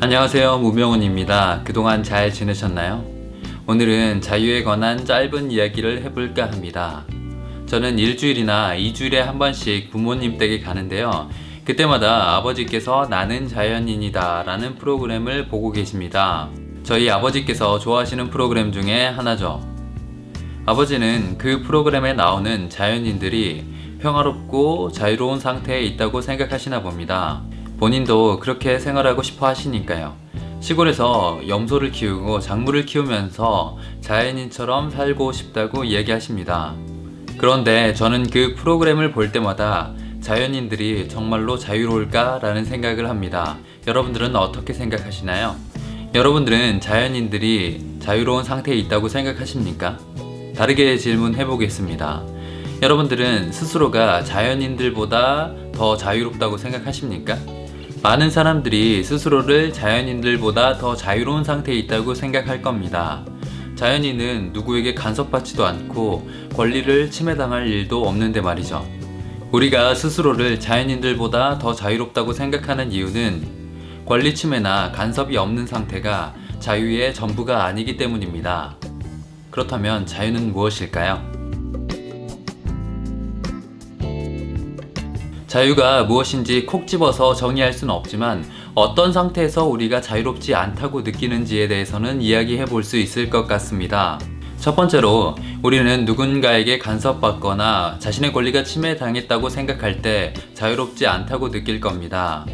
안녕하세요, 무명훈입니다. 그동안 잘 지내셨나요? 오늘은 자유에 관한 짧은 이야기를 해볼까 합니다. 저는 일주일이나 2주일에 한 번씩 부모님 댁에 가는데요. 그때마다 아버지께서 나는 자연인이다 라는 프로그램을 보고 계십니다. 저희 아버지께서 좋아하시는 프로그램 중에 하나죠. 아버지는 그 프로그램에 나오는 자연인들이 평화롭고 자유로운 상태에 있다고 생각하시나 봅니다. 본인도 그렇게 생활하고 싶어 하시니까요. 시골에서 염소를 키우고 작물을 키우면서 자연인처럼 살고 싶다고 이야기하십니다. 그런데 저는 그 프로그램을 볼 때마다 자연인들이 정말로 자유로울까? 라는 생각을 합니다. 여러분들은 어떻게 생각하시나요? 여러분들은 자연인들이 자유로운 상태에 있다고 생각하십니까? 다르게 질문해 보겠습니다. 여러분들은 스스로가 자연인들보다 더 자유롭다고 생각하십니까? 많은 사람들이 스스로를 자연인들보다 더 자유로운 상태에 있다고 생각할 겁니다. 자연인은 누구에게 간섭받지도 않고 권리를 침해당할 일도 없는데 말이죠. 우리가 스스로를 자연인들보다 더 자유롭다고 생각하는 이유는 권리 침해나 간섭이 없는 상태가 자유의 전부가 아니기 때문입니다. 그렇다면 자유는 무엇일까요? 자유가 무엇인지 콕 집어서 정의할 수는 없지만 어떤 상태에서 우리가 자유롭지 않다고 느끼는지에 대해서는 이야기해 볼 수 있을 것 같습니다. 첫 번째로 우리는 누군가에게 간섭받거나 자신의 권리가 침해당했다고 생각할 때 자유롭지 않다고 느낄 겁니다.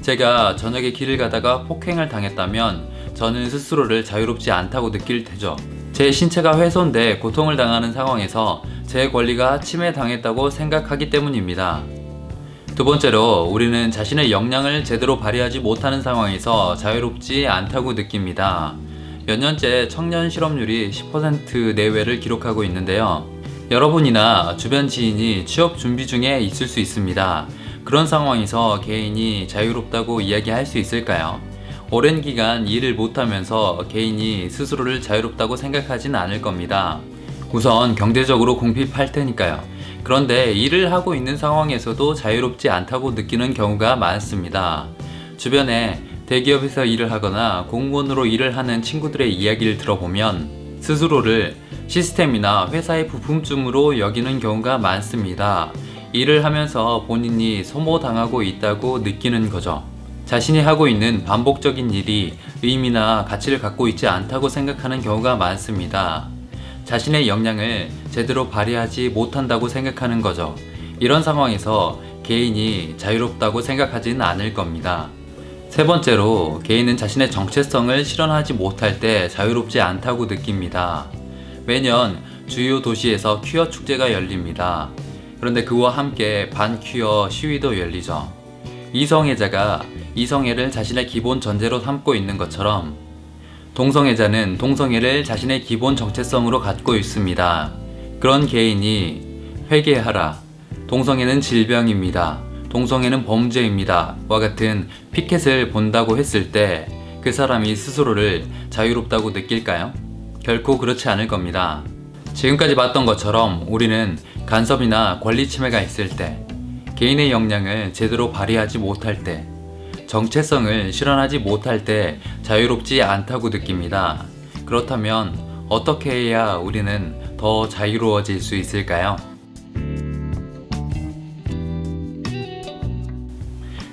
제가 저녁에 길을 가다가 폭행을 당했다면 저는 스스로를 자유롭지 않다고 느낄 테죠. 제 신체가 훼손돼 고통을 당하는 상황에서 제 권리가 침해당했다고 생각하기 때문입니다. 두 번째로 우리는 자신의 역량을 제대로 발휘하지 못하는 상황에서 자유롭지 않다고 느낍니다. 몇 년째 청년 실업률이 10% 내외를 기록하고 있는데요. 여러분이나 주변 지인이 취업 준비 중에 있을 수 있습니다. 그런 상황에서 개인이 자유롭다고 이야기할 수 있을까요? 오랜 기간 일을 못하면서 개인이 스스로를 자유롭다고 생각하진 않을 겁니다. 우선 경제적으로 궁핍할 테니까요. 그런데 일을 하고 있는 상황에서도 자유롭지 않다고 느끼는 경우가 많습니다. 주변에 대기업에서 일을 하거나 공무원으로 일을 하는 친구들의 이야기를 들어보면 스스로를 시스템이나 회사의 부품쯤으로 여기는 경우가 많습니다. 일을 하면서 본인이 소모당하고 있다고 느끼는 거죠. 자신이 하고 있는 반복적인 일이 의미나 가치를 갖고 있지 않다고 생각하는 경우가 많습니다. 자신의 역량을 제대로 발휘하지 못한다고 생각하는 거죠. 이런 상황에서 개인이 자유롭다고 생각하지는 않을 겁니다. 세 번째로 개인은 자신의 정체성을 실현하지 못할 때 자유롭지 않다고 느낍니다. 매년 주요 도시에서 퀴어 축제가 열립니다. 그런데 그와 함께 반퀴어 시위도 열리죠. 이성애자가 이성애를 자신의 기본 전제로 삼고 있는 것처럼 동성애자는 동성애를 자신의 기본 정체성으로 갖고 있습니다. 그런 개인이 회개하라, 동성애는 질병입니다, 동성애는 범죄입니다 와 같은 피켓을 본다고 했을 때 그 사람이 스스로를 자유롭다고 느낄까요? 결코 그렇지 않을 겁니다. 지금까지 봤던 것처럼 우리는 간섭이나 권리 침해가 있을 때, 개인의 역량을 제대로 발휘하지 못할 때, 정체성을 실현하지 못할 때 자유롭지 않다고 느낍니다. 그렇다면 어떻게 해야 우리는 더 자유로워질 수 있을까요?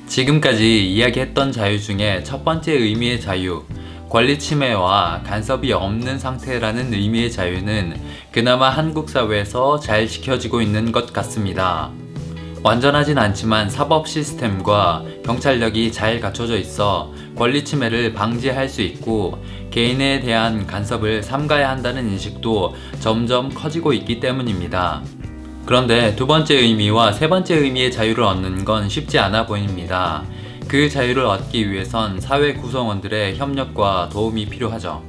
지금까지 이야기했던 자유 중에 첫 번째 의미의 자유, 권리 침해와 간섭이 없는 상태라는 의미의 자유는 그나마 한국 사회에서 잘 지켜지고 있는 것 같습니다. 완전하진 않지만 사법 시스템과 경찰력이 잘 갖춰져 있어 권리 침해를 방지할 수 있고 개인에 대한 간섭을 삼가야 한다는 인식도 점점 커지고 있기 때문입니다. 그런데 두 번째 의미와 세 번째 의미의 자유를 얻는 건 쉽지 않아 보입니다. 그 자유를 얻기 위해선 사회 구성원들의 협력과 도움이 필요하죠.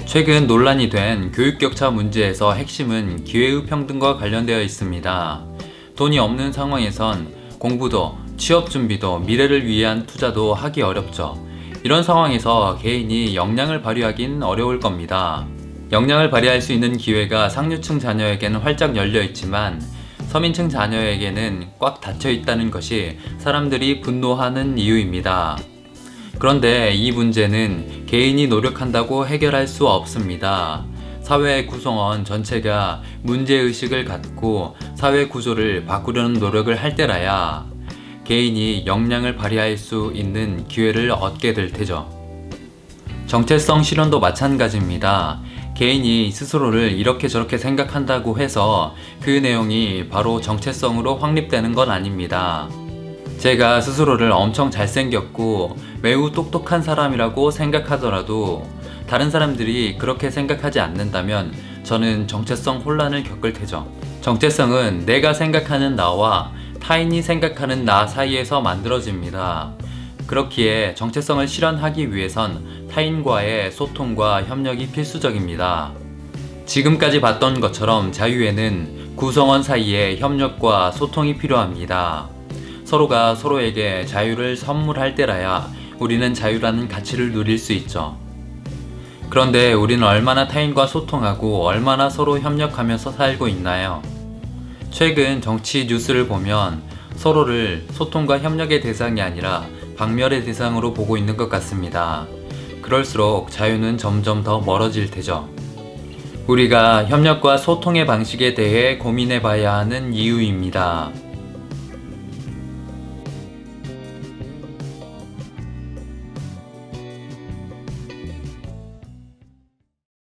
최근 논란이 된 교육격차 문제에서 핵심은 기회의 평등과 관련되어 있습니다. 돈이 없는 상황에선 공부도, 취업 준비도, 미래를 위한 투자도 하기 어렵죠. 이런 상황에서 개인이 역량을 발휘하긴 어려울 겁니다. 역량을 발휘할 수 있는 기회가 상류층 자녀에게는 활짝 열려 있지만 서민층 자녀에게는 꽉 닫혀 있다는 것이 사람들이 분노하는 이유입니다. 그런데 이 문제는 개인이 노력한다고 해결할 수 없습니다. 사회 구성원 전체가 문제의식을 갖고 사회 구조를 바꾸려는 노력을 할 때라야 개인이 역량을 발휘할 수 있는 기회를 얻게 될 테죠. 정체성 실현도 마찬가지입니다. 개인이 스스로를 이렇게 저렇게 생각한다고 해서 그 내용이 바로 정체성으로 확립되는 건 아닙니다. 제가 스스로를 엄청 잘생겼고 매우 똑똑한 사람이라고 생각하더라도 다른 사람들이 그렇게 생각하지 않는다면 저는 정체성 혼란을 겪을 테죠. 정체성은 내가 생각하는 나와 타인이 생각하는 나 사이에서 만들어집니다. 그렇기에 정체성을 실현하기 위해선 타인과의 소통과 협력이 필수적입니다. 지금까지 봤던 것처럼 자유에는 구성원 사이의 협력과 소통이 필요합니다. 서로가 서로에게 자유를 선물할 때라야 우리는 자유라는 가치를 누릴 수 있죠. 그런데 우리는 얼마나 타인과 소통하고 얼마나 서로 협력하면서 살고 있나요? 최근 정치 뉴스를 보면 서로를 소통과 협력의 대상이 아니라 박멸의 대상으로 보고 있는 것 같습니다. 그럴수록 자유는 점점 더 멀어질 테죠. 우리가 협력과 소통의 방식에 대해 고민해 봐야 하는 이유입니다.